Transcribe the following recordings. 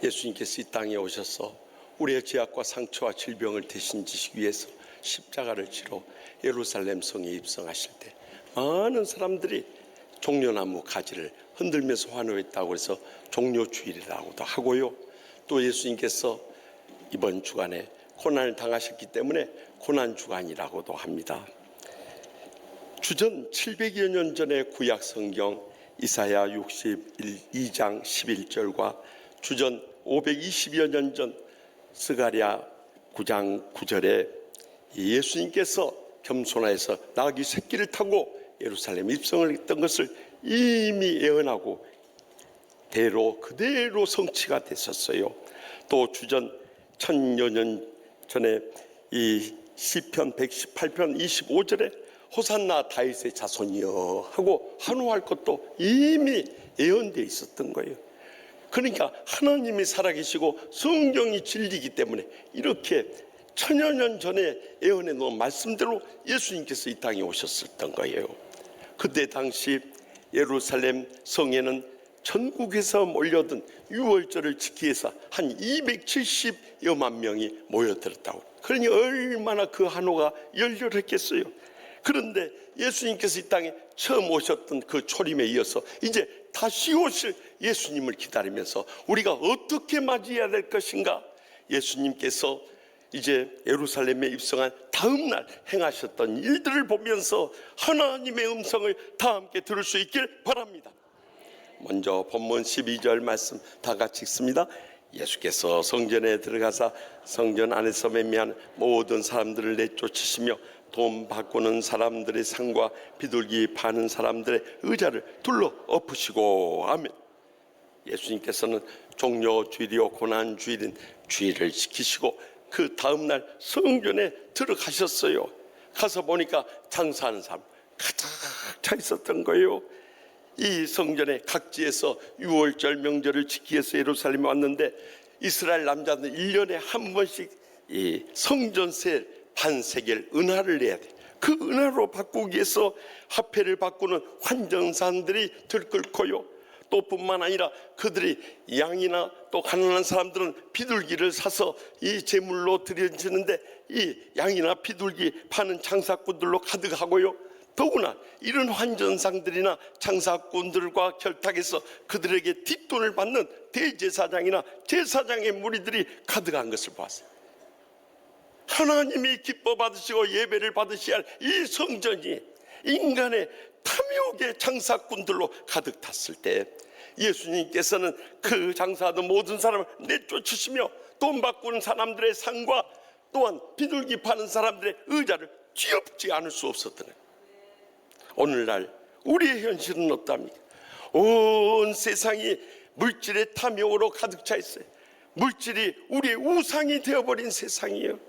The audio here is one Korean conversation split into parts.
예수님께서 이 땅에 오셔서 우리의 죄악과 상처와 질병을 대신 지시기 위해서 십자가를 지러 예루살렘 성에 입성하실 때 많은 사람들이 종려나무 가지를 흔들면서 환호했다고 해서 종려주일이라고도 하고요. 또 예수님께서 이번 주간에 고난을 당하셨기 때문에 고난주간이라고도 합니다. 주전 700여 년 전의 구약 성경 이사야 62장 11절과 주전 520여 년 전 스가랴 9장 9절에 예수님께서 겸손하여서 나귀 새끼를 타고 예루살렘 입성을 했던 것을 이미 예언하고 그대로 성취가 됐었어요. 또 주전 1000여 년 전에 이 시편 118편 25절에 호산나 다윗의 자손이여 하고 환호할 것도 이미 예언되어 있었던 거예요. 그러니까 하나님이 살아계시고 성경이 진리이기 때문에 이렇게 천여 년 전에 예언해 놓은 말씀대로 예수님께서 이 땅에 오셨었던 거예요. 그때 당시 예루살렘 성에는 전국에서 몰려든 유월절을 지키기 위해서 한 270여만 명이 모여들었다고. 그러니 얼마나 그 한호가 열렬했겠어요. 그런데 예수님께서 이 땅에 처음 오셨던 그 초림에 이어서 이제 다시 오실 예수님을 기다리면서 우리가 어떻게 맞이해야 될 것인가? 예수님께서 이제 예루살렘에 입성한 다음 날 행하셨던 일들을 보면서 하나님의 음성을 다 함께 들을 수 있길 바랍니다. 먼저 본문 12절 말씀 다 같이 읽습니다. 예수께서 성전에 들어가사 성전 안에서 매매한 모든 사람들을 내쫓으시며 돈 바꾸는 사람들의 상과 비둘기 파는 사람들의 의자를 둘러 엎으시고 아멘. 예수님께서는 종려주일이요 고난주일인 주일을 지키시고 그 다음날 성전에 들어가셨어요. 가서 보니까 장사하는 사람 가득 차 있었던 거예요. 이 성전에 각지에서 유월절 명절을 지키기 위해서 예루살렘에 왔는데 이스라엘 남자들은 1년에 한 번씩 이 성전세 반세겔 은하를 내야 돼. 그 은하로 바꾸기 위해서 화폐를 바꾸는 환전사들이 들끓고요. 또 뿐만 아니라 그들이 양이나 또 가난한 사람들은 비둘기를 사서 이 제물로 드려지는데 이 양이나 비둘기 파는 장사꾼들로 가득하고요. 더구나 이런 환전상들이나 장사꾼들과 결탁해서 그들에게 뒷돈을 받는 대제사장이나 제사장의 무리들이 가득한 것을 봤어요. 하나님이 기뻐 받으시고 예배를 받으셔야 할 이 성전이 인간의 탐욕의 장사꾼들로 가득 탔을 때 예수님께서는 그 장사하던 모든 사람을 내쫓으시며 돈 바꾸는 사람들의 상과 또한 비둘기 파는 사람들의 의자를 쥐어붙지 않을 수 없었던 거예요. 오늘날 우리의 현실은 어떻습니까? 온 세상이 물질의 탐욕으로 가득 차 있어요. 물질이 우리의 우상이 되어버린 세상이에요.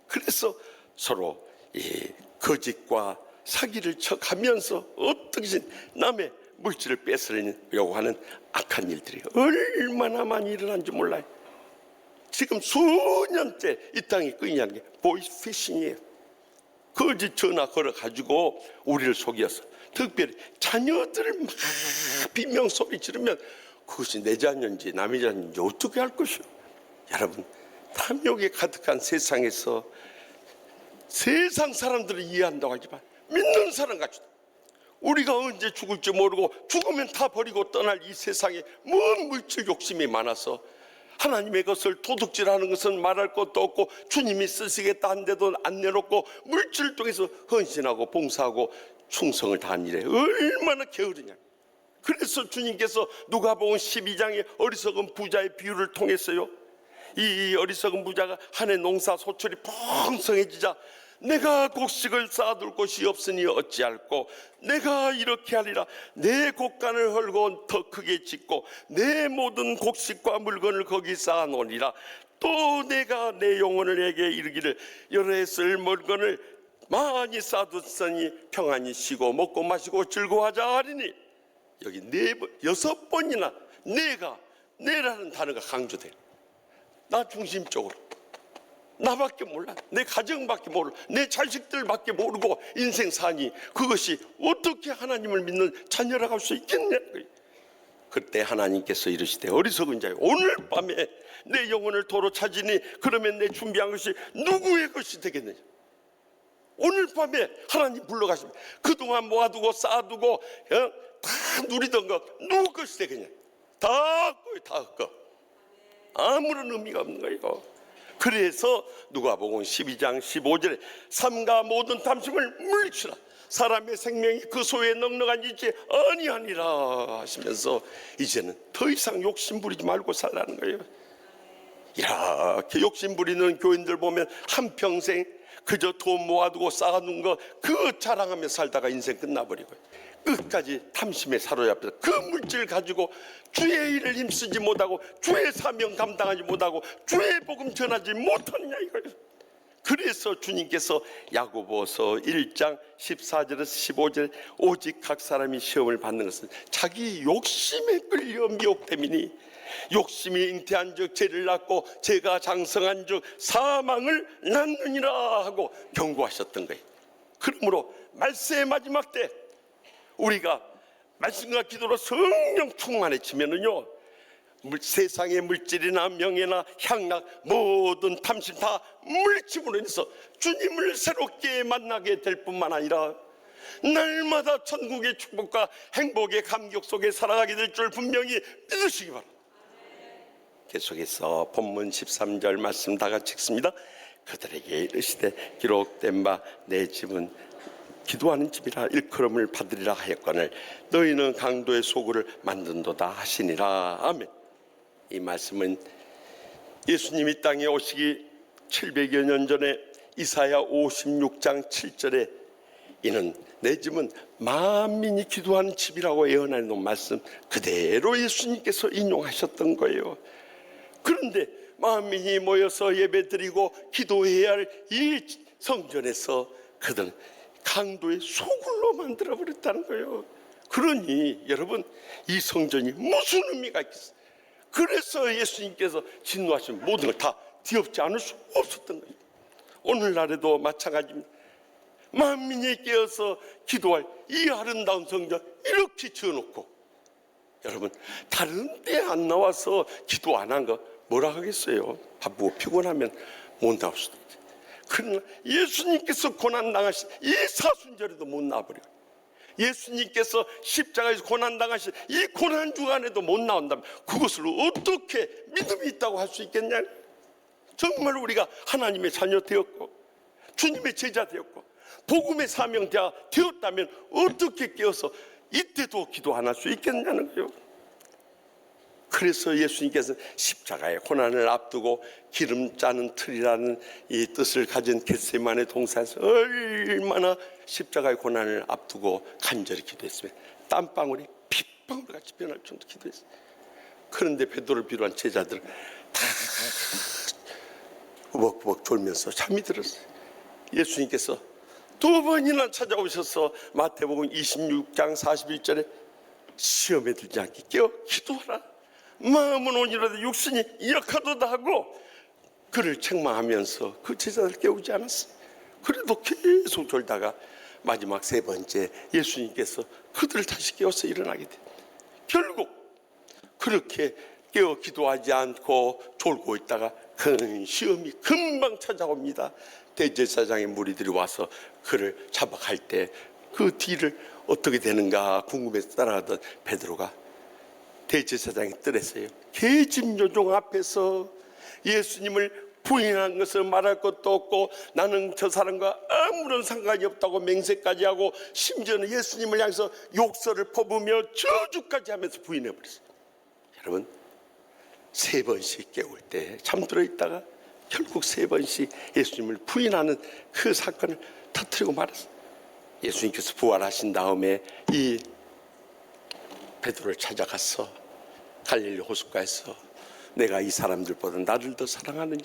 그래서 서로 이 거짓과 사기를 척하면서 어떻게든 남의 물질을 뺏으려고 하는 악한 일들이 얼마나 많이 일어난지 몰라요. 지금 수년째 이 땅에 끊이는 게 보이스피싱이에요. 거짓 전화 걸어가지고 우리를 속여서 특별히 자녀들을 막 비명소리 지르면 그것이 내 자녀인지 남의 자녀인지 어떻게 할 것이오. 여러분, 탐욕에 가득한 세상에서 세상 사람들을 이해한다고 하지만 믿는 사람 같이 우리가 언제 죽을지 모르고 죽으면 다 버리고 떠날 이 세상에 뭔 물질 욕심이 많아서 하나님의 것을 도둑질하는 것은 말할 것도 없고 주님이 쓰시겠다 한데도 안 내놓고 물질을 통해서 헌신하고 봉사하고 충성을 다한 일에 얼마나 게으르냐. 그래서 주님께서 누가복음 12장의 어리석은 부자의 비유를 통했어요. 이 어리석은 부자가 한 해 농사 소출이 풍성해지자 내가 곡식을 쌓아둘 곳이 없으니 어찌할꼬. 내가 이렇게 하리라. 내 곡간을 헐고 더 크게 짓고 내 모든 곡식과 물건을 거기 쌓아놓으리라. 또 내가 내 영혼에게 이르기를 여러 해 쓸 물건을 많이 쌓아뒀으니 평안히 쉬고 먹고 마시고 즐거워하자 하리니. 여기 6번이나 내라는 단어가 강조돼요. 나 중심적으로 나밖에 몰라. 내 가정밖에 모르고 내 자식들밖에 모르고 인생 사니 그것이 어떻게 하나님을 믿는 자녀라고 할 수 있겠냐. 그때 하나님께서 이르시되 어리석은 자여 오늘 밤에 내 영혼을 도로 찾으니 그러면 내 준비한 것이 누구의 것이 되겠느냐. 오늘 밤에 하나님 불러가시면 그동안 모아두고 쌓아두고 다 누리던 거 누구 것이 되겠냐. 다 헛거. 아무런 의미가 없는 거예요. 그래서 누가복음 12장 15절에 삼가 모든 탐심을 물리치라. 사람의 생명이 그 소에 넉넉한 이지 아니하니라 하시면서 이제는 더 이상 욕심 부리지 말고 살라는 거예요. 이렇게 욕심 부리는 교인들 보면 한평생 그저 돈 모아두고 쌓아둔 거 그거 자랑하며 살다가 인생 끝나버리고 끝까지 탐심에 사로잡혀서 그 물질 가지고 주의 일을 힘쓰지 못하고 주의 사명 감당하지 못하고 주의 복음 전하지 못하느냐 이거예요. 그래서 주님께서 야고보서 1장 14절에서 15절 오직 각 사람이 시험을 받는 것은 자기 욕심에 끌려 미혹됨이니 욕심이 잉태한 즉 죄를 낳고 죄가 장성한 즉 사망을 낳느니라 하고 경고하셨던 거예요. 그러므로 말세의 마지막 때 우리가 말씀과 기도로 성령 충만해지면은요 세상의 물질이나 명예나 향락 모든 탐심 다 물리침으로 인해서 주님을 새롭게 만나게 될 뿐만 아니라 날마다 천국의 축복과 행복의 감격 속에 살아가게 될 줄 분명히 믿으시기 바랍니다. 계속해서 본문 13절 말씀 다 같이 읽습니다. 그들에게 이르시되 기록된 바 내 집은 기도하는 집이라 일컬음을 받으리라 하였거늘 너희는 강도의 소굴을 만든도다 하시니라. 아멘. 이 말씀은 예수님이 땅에 오시기 700여 년 전에 이사야 56장 7절에 이는 내 집은 만민이 기도하는 집이라고 예언해 놓은 말씀 그대로 예수님께서 인용하셨던 거예요. 그런데 만민이 모여서 예배드리고 기도해야 할 이 성전에서 그들은 강도의 소굴로 만들어버렸다는 거예요. 그러니 여러분 이 성전이 무슨 의미가 있겠어요? 그래서 예수님께서 진노하신 모든 걸 다 뒤엎지 않을 수 없었던 거예요. 오늘날에도 마찬가지입니다. 만민이 깨어서 기도할 이 아름다운 성전 이렇게 지어놓고 여러분 다른 데 안 나와서 기도 안 한 거 뭐라 하겠어요? 바쁘고 피곤하면 못 나올 수도 있죠. 그러나 예수님께서 고난당하신 이 사순절에도 못 나와버려요. 예수님께서 십자가에서 고난당하신 이 고난 주간에도 못 나온다면 그것을 어떻게 믿음이 있다고 할 수 있겠냐. 정말 우리가 하나님의 자녀 되었고 주님의 제자 되었고 복음의 사명자 되었다면 어떻게 깨어서 이때도 기도 안 할 수 있겠냐는 거예요. 그래서 예수님께서 십자가의 고난을 앞두고 기름 짜는 틀이라는 이 뜻을 가진 겟세마네 동산에서 얼마나 십자가의 고난을 앞두고 간절히 기도했으면 땀방울이 핏방울같이 변할 정도 기도했어요. 그런데 베드로를 비롯한 제자들은 다 우벅우벅 졸면서 잠이 들었어요. 예수님께서 두 번이나 찾아오셔서 마태복음 26장 41절에 시험에 들지 않게 깨어 기도하라. 마음은 온유라도 육신이 약하도다 하고 그를 책망하면서 그 제자들 깨우지 않았어요. 그래도 계속 졸다가 마지막 세 번째 예수님께서 그들을 다시 깨워서 일어나게 돼요. 결국 그렇게 깨어 기도하지 않고 졸고 있다가 큰 시험이 금방 찾아옵니다. 대제사장의 무리들이 와서 그를 잡아갈 때 그 뒤를 어떻게 되는가 궁금해서 따라가던 베드로가 대제사장의 뜰에서요 계집 요종 앞에서 예수님을 부인한 것을 말할 것도 없고 나는 저 사람과 아무런 상관이 없다고 맹세까지 하고 심지어는 예수님을 향해서 욕설을 퍼부으며 저주까지 하면서 부인해버렸어요. 여러분 세 번씩 깨울 때 잠들어 있다가 결국 세 번씩 예수님을 부인하는 그 사건을 터뜨리고 말았어요. 예수님께서 부활하신 다음에 이 베드로를 찾아가서 갈릴리 호숫가에서 내가 이 사람들보다 나를 더 사랑하느냐,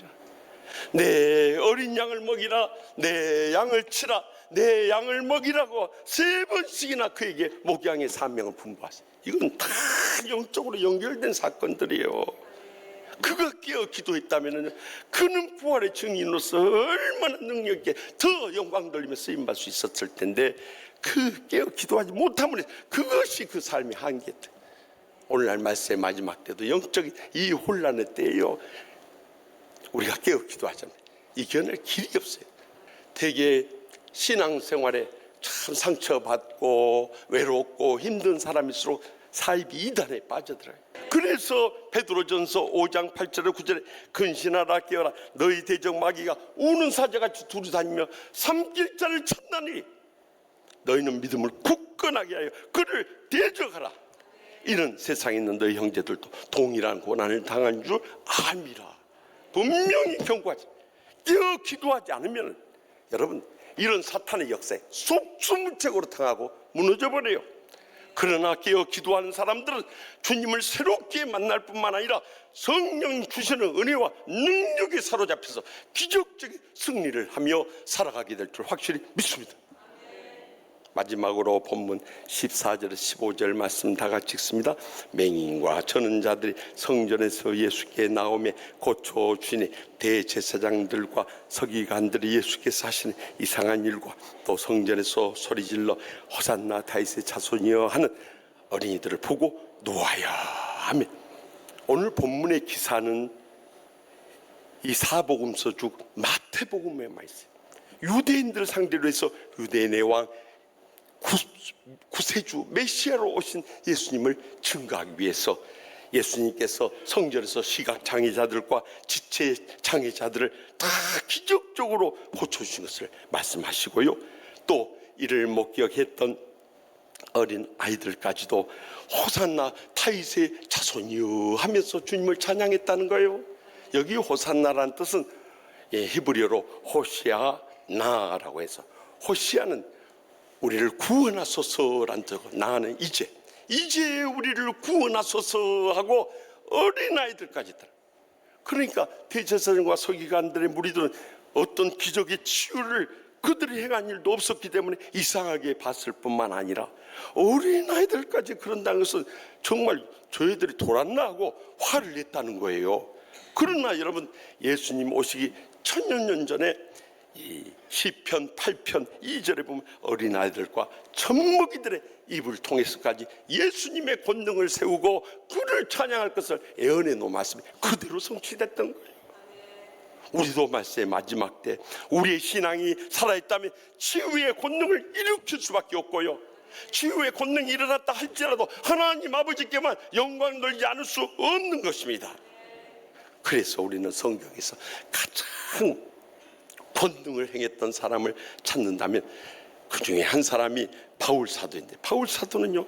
내 어린 양을 먹이라, 내 양을 치라, 내 양을 먹이라고 세 번씩이나 그에게 목양의 사명을 분부하세요. 이건 다 영적으로 연결된 사건들이에요. 그가 깨어 기도했다면 그는 부활의 증인으로서 얼마나 능력 있게 더 영광 돌리며 쓰임받을 수 있었을 텐데 그 깨어 기도하지 못함으로 그것이 그 삶의 한계였다. 오늘날 말씀의 마지막 때도 영적인 이 혼란의 때에요, 우리가 깨어 기도하자면 이겨낼 길이 없어요. 되게 신앙생활에 참 상처받고 외롭고 힘든 사람일수록 사입이 이단에 빠져들어요. 그래서 베드로전서 5장 8절에 9절에 근신하라 깨어라 너희 대적 마귀가 우는 사자같이 두루다니며 삼킬 자를 찾나니 너희는 믿음을 굳건하게 하여 그를 대적하라. 이는 세상에 있는 너희 형제들도 동일한 고난을 당한 줄 압니다. 분명히 경고하지. 깨어 기도하지 않으면 여러분 이런 사탄의 역사에 속수무책으로 당하고 무너져버려요. 그러나 깨어 기도하는 사람들은 주님을 새롭게 만날 뿐만 아니라 성령 주시는 은혜와 능력에 사로잡혀서 기적적인 승리를 하며 살아가게 될 줄 확실히 믿습니다. 마지막으로 본문 14절 15절 말씀 다 같이 읽습니다. 맹인과 저는 자들이 성전에서 예수께 나오며 고쳐주시니 대제사장들과 서기관들이 예수께서 하시는 이상한 일과 또 성전에서 소리질러 호산나 다윗의 자손이여 하는 어린이들을 보고 놓아야 하며, 오늘 본문의 기사는 이 사복음서 중 마태복음에만 있어요. 유대인들을 상대로 해서 유대인의 왕 구세주 메시아로 오신 예수님을 증거하기 위해서 예수님께서 성전에서 시각장애자들과 지체장애자들을 다 기적적으로 고쳐주신 것을 말씀하시고요, 또 이를 목격했던 어린 아이들까지도 호산나 다윗의 자손이여 하면서 주님을 찬양했다는 거예요. 여기 호산나라는 뜻은 히브리어로 호시아나라고 해서, 호시아는 우리를 구원하소서란 뜻이고 나는 이제 우리를 구원하소서 하고 어린아이들까지 있다. 그러니까 대제사장과 서기관들의 무리들은 어떤 기적의 치유를 그들이 행한 일도 없었기 때문에 이상하게 봤을 뿐만 아니라 어린아이들까지 그런다는 것은 정말 저희들이 돌았나 하고 화를 냈다는 거예요. 그러나 여러분, 예수님 오시기 1000년 전에 이 시편 8편 2절에 보면 어린아이들과 젖먹이들의 입을 통해서까지 예수님의 권능을 세우고 그를 찬양할 것을 예언해 놓은 말씀이 그대로 성취됐던 거예요. 우리도 말씀의 마지막 때 우리의 신앙이 살아있다면 치유의 권능을 일으킬 수밖에 없고요, 치유의 권능이 일어났다 할지라도 하나님 아버지께만 영광 돌리지 않을 수 없는 것입니다. 그래서 우리는 성경에서 가장 권능을 행했던 사람을 찾는다면 그 중에 한 사람이 바울 사도인데, 바울 사도는요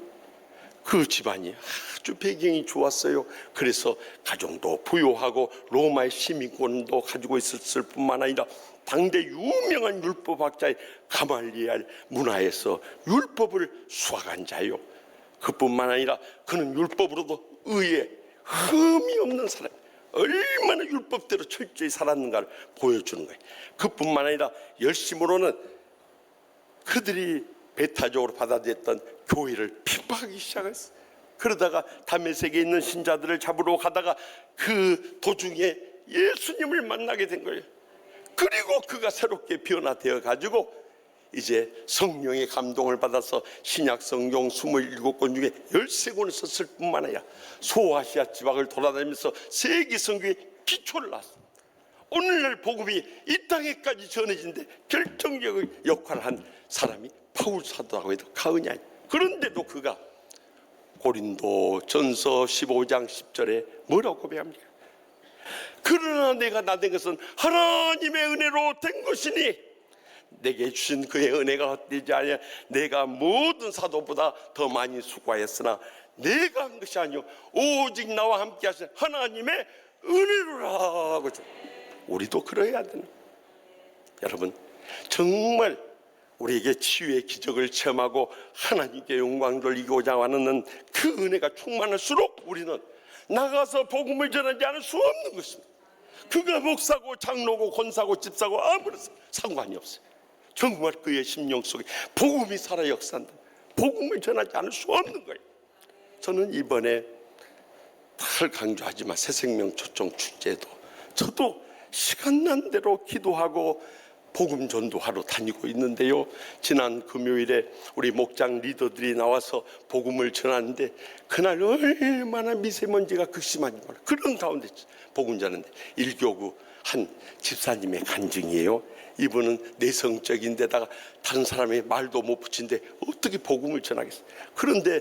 그 집안이 아주 배경이 좋았어요. 그래서 가정도 부유하고 로마의 시민권도 가지고 있었을 뿐만 아니라 당대 유명한 율법학자의 가말리엘 문화에서 율법을 수학한 자예요. 그뿐만 아니라 그는 율법으로도 의에 흠이 없는 사람, 얼마나 율법대로 철저히 살았는가를 보여주는 거예요. 그뿐만 아니라 열심으로는 그들이 배타적으로 받아들였던 교회를 핍박하기 시작했어요. 그러다가 다메섹에 있는 신자들을 잡으러 가다가 그 도중에 예수님을 만나게 된 거예요. 그리고 그가 새롭게 변화되어 가지고 이제 성령의 감동을 받아서 신약 성경 27권 중에 13권을 썼을 뿐만 아니라 소아시아 지방을 돌아다니면서 세계 선교의 기초를 놨습니다. 오늘날 복음이 이 땅에까지 전해진데 결정적인 역할을 한 사람이 바울 사도라고 해도 과언이 아니에요. 그런데도 그가 고린도 전서 15장 10절에 뭐라고 고백합니까? 그러나 내가 나된 것은 하나님의 은혜로 된 것이니 내게 주신 그의 은혜가 헛되지 아니하. 내가 모든 사도보다 더 많이 수고하였으나 내가 한 것이 아니요 오직 나와 함께 하신 하나님의 은혜로라. 우리도 그래야 되는. 여러분, 정말 우리에게 치유의 기적을 체험하고 하나님께 영광 돌리고자 하는 그 은혜가 충만할수록 우리는 나가서 복음을 전하지 않을 수 없는 것입니다. 그가 목사고 장로고 권사고 집사고 아무런 상관이 없어요. 정말 그의 심령 속에 복음이 살아 역사한다. 복음을 전하지 않을 수 없는 거예요. 저는 이번에 늘 강조하지만 새생명 초청 축제도 저도 시간 난 대로 기도하고 복음 전도하러 다니고 있는데요. 지난 금요일에 우리 목장 리더들이 나와서 복음을 전하는데 그날 얼마나 미세먼지가 극심한지 몰라. 그런 가운데 복음 전하는데 일교구 한 집사님의 간증이에요. 이분은 내성적인데다가 다른 사람의 말도 못 붙인데 어떻게 복음을 전하겠어요. 그런데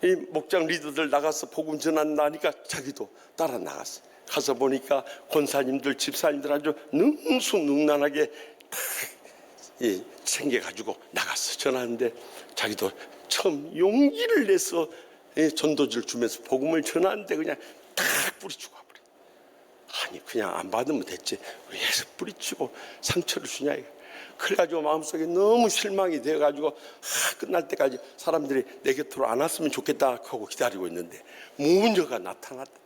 이 목장 리더들 나가서 복음 전한다니까 자기도 따라 나갔어요. 가서 보니까 권사님들 집사님들 아주 능수능란하게 다 챙겨가지고 나갔어. 전하는데 자기도 처음 용기를 내서 전도지를 주면서 복음을 전하는데 그냥 딱 뿌리치고 와버려. 아니 그냥 안 받으면 됐지 왜 뿌리치고 상처를 주냐 이거. 그래가지고 마음속에 너무 실망이 돼가지고 끝날 때까지 사람들이 내 곁으로 안 왔으면 좋겠다 하고 기다리고 있는데 무녀가 나타났다.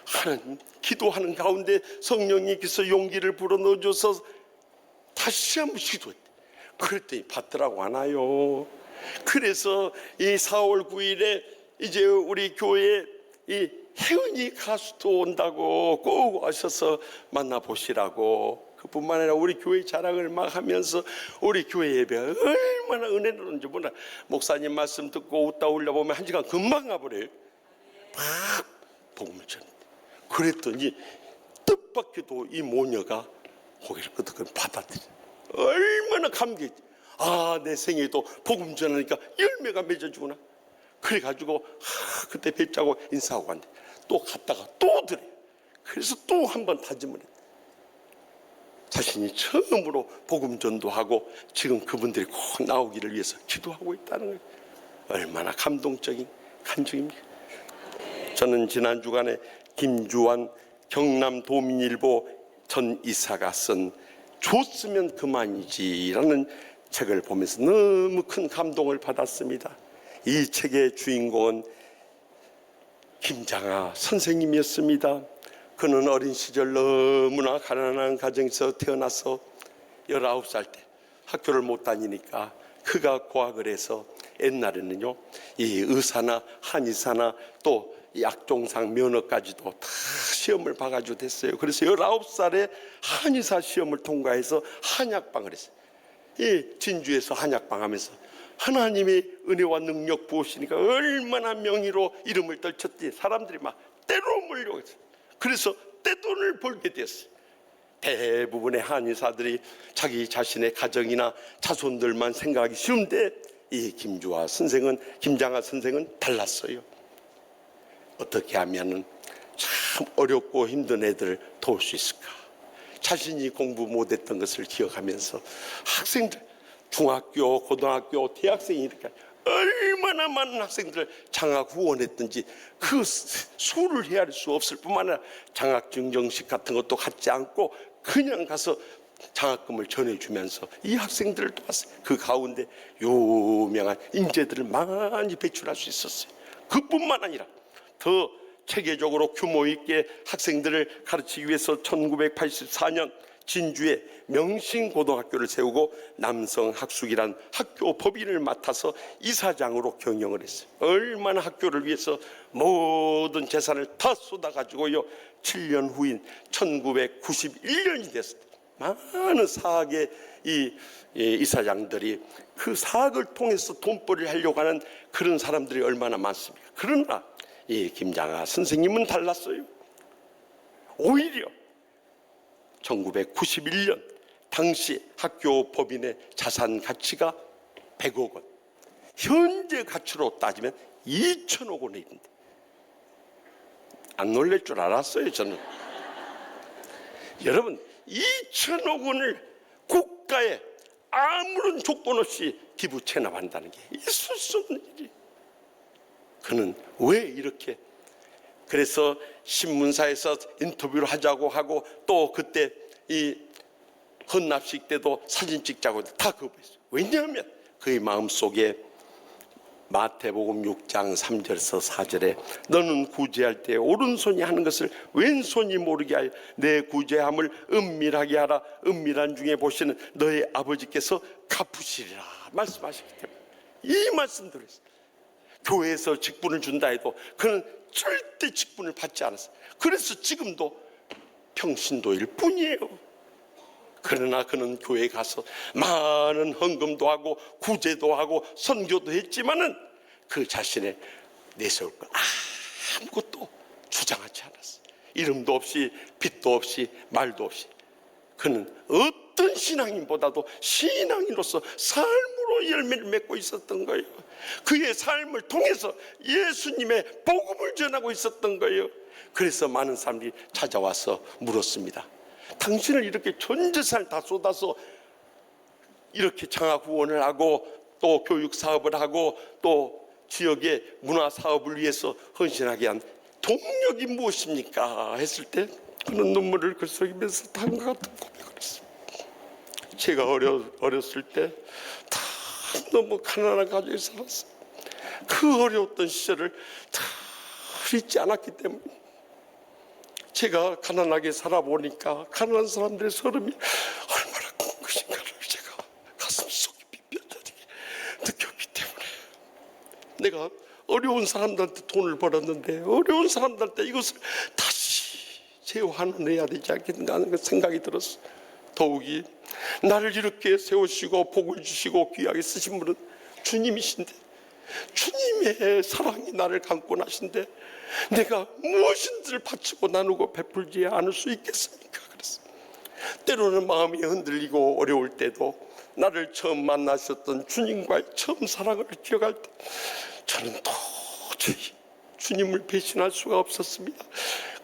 하나님 기도하는 가운데 성령님께서 용기를 불어넣어줘서 다시 한번 시도했대. 그랬더니 받더라고 안 와요. 그래서 이 4월 9일에 이제 우리 교회에 이 혜은이 가수도 온다고 꼭 오셔서 만나보시라고. 그뿐만 아니라 우리 교회 자랑을 막 하면서 우리 교회 예배가 얼마나 은혜로운지 몰라. 목사님 말씀 듣고 웃다 올려보면 1시간 금방 가버려요. 막 복음을 전해. 그랬더니 뜻밖에도 이 모녀가 고개를 끄덕끄덕 받아들여. 얼마나 감격이. 아, 내 생에도 복음 전하니까 열매가 맺어주구나. 그래가지고 그때 뵙자고 인사하고 갔는데 또 갔다가 또 드려. 그래서 또 한 번 다짐을 했대. 자신이 처음으로 복음 전도하고 지금 그분들이 꼭 나오기를 위해서 기도하고 있다는 거예요. 얼마나 감동적인 간증입니까? 저는 지난 주간에 김주환 경남도민일보 전 이사가 쓴 줬으면 그만이지라는 책을 보면서 너무 큰 감동을 받았습니다. 이 책의 주인공은 김장하 선생님이었습니다. 그는 어린 시절 너무나 가난한 가정에서 태어나서 19살 때 학교를 못 다니니까 그가 고학을 해서 옛날에는요 이 의사나 한의사나 또 약종상 면허까지도 다 시험을 봐가지고 됐어요. 그래서 19살에 한의사 시험을 통과해서 한약방을 했어요. 이 진주에서 한약방 하면서 하나님의 은혜와 능력 부으시니까 얼마나 명의로 이름을 떨쳤지. 사람들이 막 때로 몰려갔어요. 그래서 떼돈을 벌게 됐어요. 대부분의 한의사들이 자기 자신의 가정이나 자손들만 생각하기 쉬운데 이 김장하 선생은 달랐어요. 어떻게 하면 참 어렵고 힘든 애들을 도울 수 있을까. 자신이 공부 못했던 것을 기억하면서 학생들, 중학교, 고등학교, 대학생이 이렇게 얼마나 많은 학생들을 장학 후원했든지 그 수를 헤아릴 수 없을 뿐만 아니라 장학 증정식 같은 것도 갖지 않고 그냥 가서 장학금을 전해주면서 이 학생들을 도왔어요. 그 가운데 유명한 인재들을 많이 배출할 수 있었어요. 그뿐만 아니라 더 체계적으로 규모 있게 학생들을 가르치기 위해서 1984년 진주에 명신고등학교를 세우고 남성학숙이란 학교 법인을 맡아서 이사장으로 경영을 했어요. 얼마나 학교를 위해서 모든 재산을 다 쏟아가지고요 7년 후인 1991년이 됐을 때 많은 사학의 이사장들이 그 사학을 통해서 돈벌이를 하려고 하는 그런 사람들이 얼마나 많습니까? 그러나 이 김장하 선생님은 달랐어요. 오히려 1991년 당시 학교 법인의 자산 가치가 100억 원, 현재 가치로 따지면 2천억 원인데 안 놀랄 줄 알았어요. 저는 여러분 2천억 원을 국가에 아무런 조건 없이 기부 체납한다는 게 있을 수 없는 일이에요. 그는 왜 이렇게, 그래서 신문사에서 인터뷰를 하자고 하고 또 그때 이 헌납식 때도 사진 찍자고 다 거부했어요. 왜냐하면 그의 마음속에 마태복음 6장 3절에서 4절에 너는 구제할 때 오른손이 하는 것을 왼손이 모르게 하여 내 구제함을 은밀하게 하라. 은밀한 중에 보시는 너의 아버지께서 갚으시리라 말씀하셨기 때문에 이 말씀 들었어요. 교회에서 직분을 준다 해도 그는 절대 직분을 받지 않았어요. 그래서 지금도 평신도일 뿐이에요. 그러나 그는 교회에 가서 많은 헌금도 하고 구제도 하고 선교도 했지만은 그 자신의 내세울 것 아무것도 주장하지 않았어. 이름도 없이 빚도 없이 말도 없이 그는 어떤 신앙인보다도 신앙인으로서 삶으로 열매를 맺고 있었던 거예요. 그의 삶을 통해서 예수님의 복음을 전하고 있었던 거예요. 그래서 많은 사람들이 찾아와서 물었습니다. 당신을 이렇게 전 재산을 다 쏟아서 이렇게 장학 후원을 하고 또 교육 사업을 하고 또 지역의 문화 사업을 위해서 헌신하게 한 동력이 무엇입니까? 했을 때 그는 눈물을 글썽이면서 다음과 같은 고백을 했습니다. 제가 어렸을 때 다 너무 가난한 가정에 살았어요. 그 어려웠던 시절을 다 잊지 않았기 때문에 제가 가난하게 살아보니까 가난한 사람들의 서름이 얼마나 큰 것인가를 제가 가슴속에 뼈저리게 느꼈기 때문에 내가 어려운 사람들한테 돈을 벌었는데 어려운 사람들한테 이것을 다시 재환원해야 되지 않겠는가 하는 생각이 들었어요. 더욱이 나를 이렇게 세우시고 복을 주시고 귀하게 쓰신 분은 주님이신데 주님의 사랑이 나를 감고 나신데 내가 무엇인지를 바치고 나누고 베풀지 않을 수 있겠습니까? 그래서 때로는 마음이 흔들리고 어려울 때도 나를 처음 만나셨던 주님과의 처음 사랑을 기억할 때 저는 도저히 주님을 배신할 수가 없었습니다.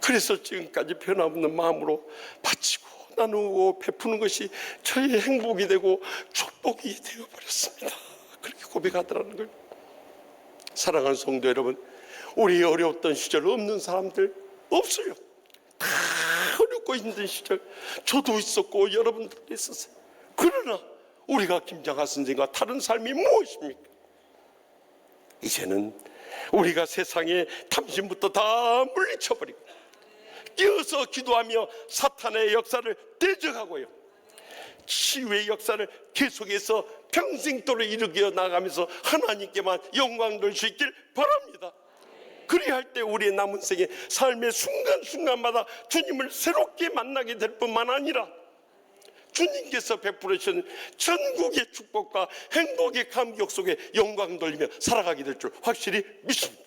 그래서 지금까지 변함없는 마음으로 바치고 나누고 베푸는 것이 저의 행복이 되고 축복이 되어버렸습니다. 그렇게 고백하더라는 거예요. 사랑하는 성도 여러분, 우리 어려웠던 시절 없는 사람들 없어요. 다 어렵고 힘든 시절 저도 있었고 여러분들도 있었어요. 그러나 우리가 김장하 선생과 다른 삶이 무엇입니까? 이제는 우리가 세상에 탐심부터 다 물리쳐버리고 끼어서 기도하며 사탄의 역사를 대적하고요, 치유의 역사를 계속해서 평생도록 이루겨 나가면서 하나님께만 영광 돌 수 있길 바랍니다. 그래야 할 때 우리의 남은 생의 삶의 순간순간마다 주님을 새롭게 만나게 될 뿐만 아니라 주님께서 베풀어 주신 천국의 축복과 행복의 감격 속에 영광 돌리며 살아가게 될 줄 확실히 믿습니다.